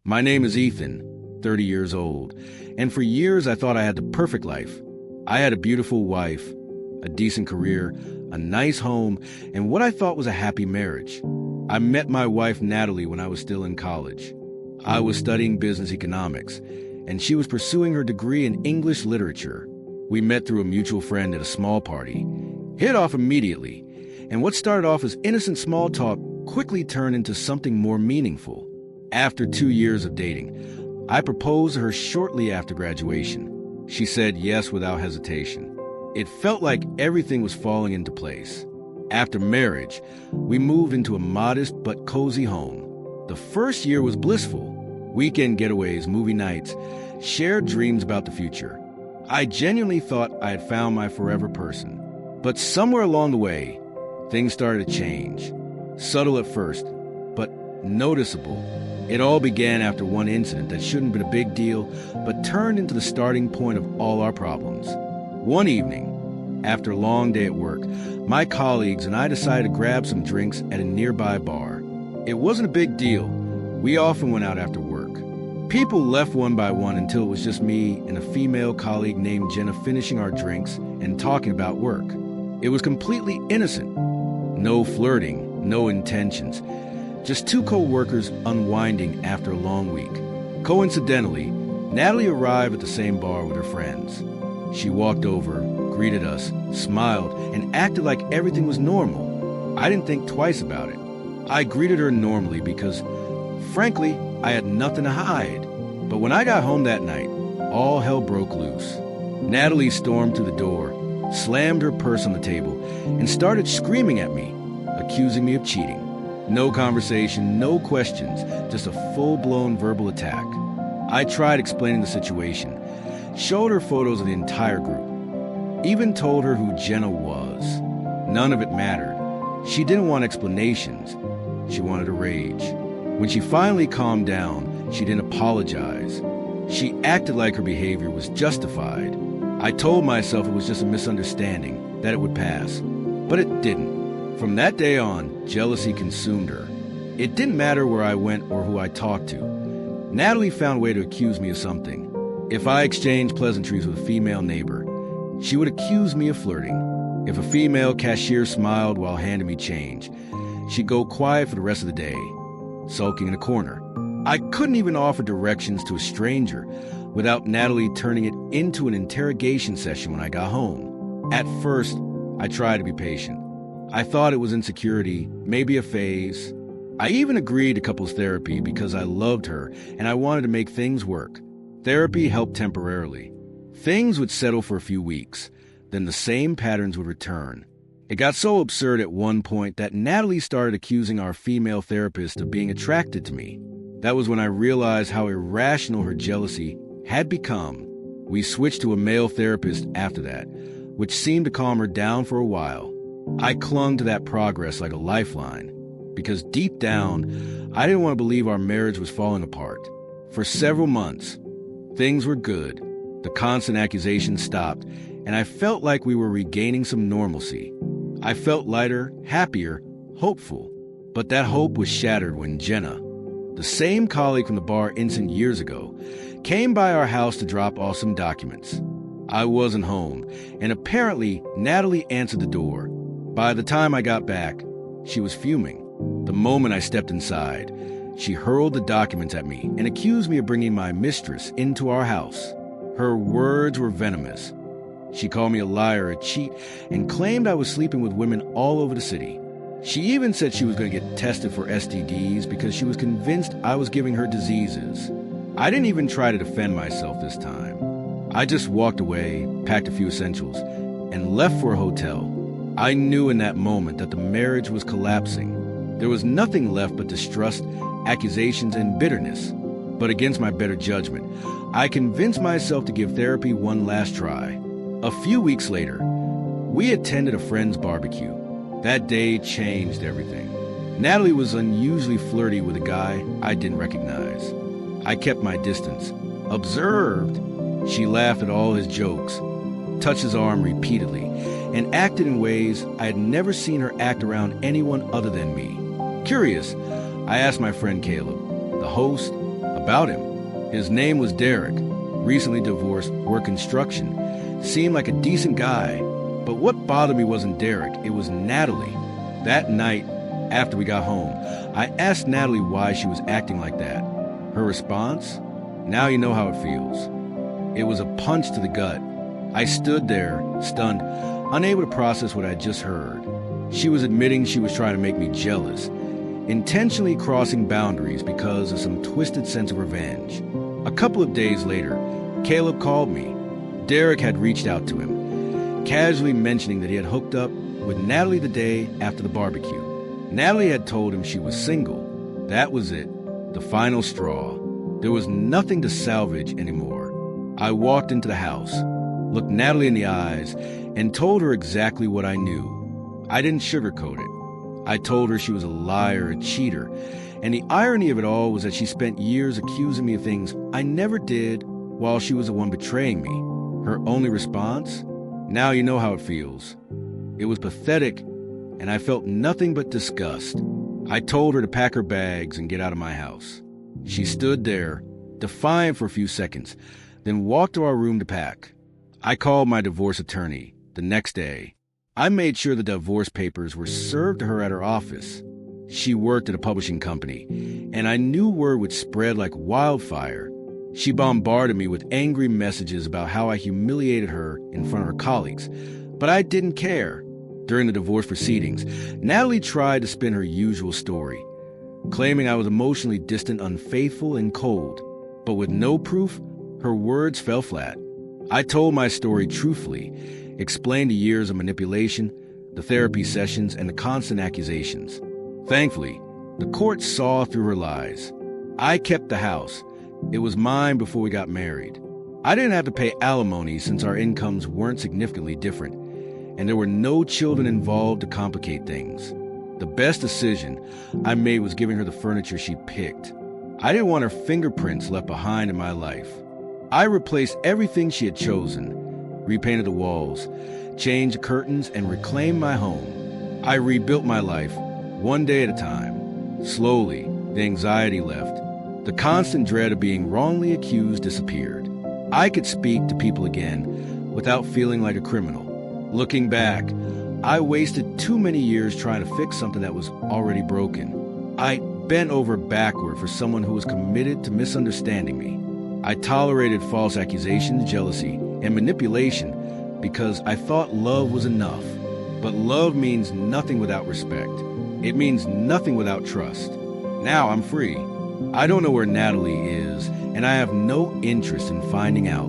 My name is Ethan, 30 years old, and for years I thought I had the perfect life. I had a beautiful wife, a decent career, a nice home, and what I thought was a happy marriage. I met my wife Natalie when I was still in college. I was studying business economics, and she was pursuing her degree in English literature. We met through a mutual friend at a small party, hit off immediately, and what started off as innocent small talk quickly turned into something more meaningful. After 2 years of dating, I proposed to her shortly after graduation. She said yes without hesitation. It felt like everything was falling into place. After marriage, we moved into a modest but cozy home. The first year was blissful. Weekend getaways, movie nights, shared dreams about the future. I genuinely thought I had found my forever person. But somewhere along the way, things started to change. Subtle at first, but noticeable. It all began after one incident that shouldn't have been a big deal, but turned into the starting point of all our problems. One evening, after a long day at work, my colleagues and I decided to grab some drinks at a nearby bar. It wasn't a big deal. We often went out after work. People left one by one until it was just me and a female colleague named Jenna finishing our drinks and talking about work. It was completely innocent. No flirting, no intentions. Just two co-workers unwinding after a long week. Coincidentally, Natalie arrived at the same bar with her friends. She walked over, greeted us, smiled, and acted like everything was normal. I didn't think twice about it. I greeted her normally because, frankly, I had nothing to hide. But when I got home that night, all hell broke loose. Natalie stormed through the door, slammed her purse on the table, and started screaming at me, accusing me of cheating. No conversation, no questions, just a full-blown verbal attack. I tried explaining the situation, showed her photos of the entire group, even told her who Jenna was. None of it mattered. She didn't want explanations. She wanted to rage. When she finally calmed down, she didn't apologize. She acted like her behavior was justified. I told myself it was just a misunderstanding, that it would pass. But it didn't. From that day on, jealousy consumed her. It didn't matter where I went or who I talked to. Natalie found a way to accuse me of something. If I exchanged pleasantries with a female neighbor, she would accuse me of flirting. If a female cashier smiled while handing me change, she'd go quiet for the rest of the day, sulking in a corner. I couldn't even offer directions to a stranger without Natalie turning it into an interrogation session when I got home. At first, I tried to be patient. I thought it was insecurity, maybe a phase. I even agreed to couples therapy because I loved her and I wanted to make things work. Therapy helped temporarily. Things would settle for a few weeks, then the same patterns would return. It got so absurd at one point that Natalie started accusing our female therapist of being attracted to me. That was when I realized how irrational her jealousy had become. We switched to a male therapist after that, which seemed to calm her down for a while. I clung to that progress like a lifeline, because deep down, I didn't want to believe our marriage was falling apart. For several months, things were good. The constant accusations stopped, and I felt like we were regaining some normalcy. I felt lighter, happier, hopeful. But that hope was shattered when Jenna, the same colleague from the bar incident years ago, came by our house to drop off some documents. I wasn't home, and apparently Natalie answered the door. By the time I got back, she was fuming. The moment I stepped inside, she hurled the documents at me and accused me of bringing my mistress into our house. Her words were venomous. She called me a liar, a cheat, and claimed I was sleeping with women all over the city. She even said she was going to get tested for STDs because she was convinced I was giving her diseases. I didn't even try to defend myself this time. I just walked away, packed a few essentials, and left for a hotel. I knew in that moment that the marriage was collapsing. There was nothing left but distrust, accusations, and bitterness. But against my better judgment, I convinced myself to give therapy one last try. A few weeks later, we attended a friend's barbecue. That day changed everything. Natalie was unusually flirty with a guy I didn't recognize. I kept my distance, observed. She laughed at all his jokes, touched his arm repeatedly, and acted in ways I had never seen her act around anyone other than me. Curious, I asked my friend Caleb, the host, about him. His name was Derek, recently divorced, worked construction, seemed like a decent guy. But what bothered me wasn't Derek, it was Natalie. That night, after we got home, I asked Natalie why she was acting like that. Her response? Now you know how it feels. It was a punch to the gut. I stood there, stunned, unable to process what I had just heard. She was admitting she was trying to make me jealous, intentionally crossing boundaries because of some twisted sense of revenge. A couple of days later, Caleb called me. Derek had reached out to him, casually mentioning that he had hooked up with Natalie the day after the barbecue. Natalie had told him she was single. That was it, the final straw. There was nothing to salvage anymore. I walked into the house, looked Natalie in the eyes, and told her exactly what I knew. I didn't sugarcoat it. I told her she was a liar, a cheater, and the irony of it all was that she spent years accusing me of things I never did while she was the one betraying me. Her only response? Now you know how it feels. It was pathetic, and I felt nothing but disgust. I told her to pack her bags and get out of my house. She stood there, defiant for a few seconds, then walked to our room to pack. I called my divorce attorney the next day. I made sure the divorce papers were served to her at her office. She worked at a publishing company, and I knew word would spread like wildfire. She bombarded me with angry messages about how I humiliated her in front of her colleagues, but I didn't care. During the divorce proceedings, Natalie tried to spin her usual story, claiming I was emotionally distant, unfaithful, and cold. But with no proof, her words fell flat. I told my story truthfully, explained the years of manipulation, the therapy sessions, and the constant accusations. Thankfully, the court saw through her lies. I kept the house. It was mine before we got married. I didn't have to pay alimony since our incomes weren't significantly different, and there were no children involved to complicate things. The best decision I made was giving her the furniture she picked. I didn't want her fingerprints left behind in my life. I replaced everything she had chosen, repainted the walls, changed the curtains, and reclaimed my home. I rebuilt my life, one day at a time. Slowly, the anxiety left. The constant dread of being wrongly accused disappeared. I could speak to people again without feeling like a criminal. Looking back, I wasted too many years trying to fix something that was already broken. I bent over backward for someone who was committed to misunderstanding me. I tolerated false accusations, jealousy, and manipulation because I thought love was enough. But love means nothing without respect. It means nothing without trust. Now I'm free. I don't know where Natalie is, and I have no interest in finding out.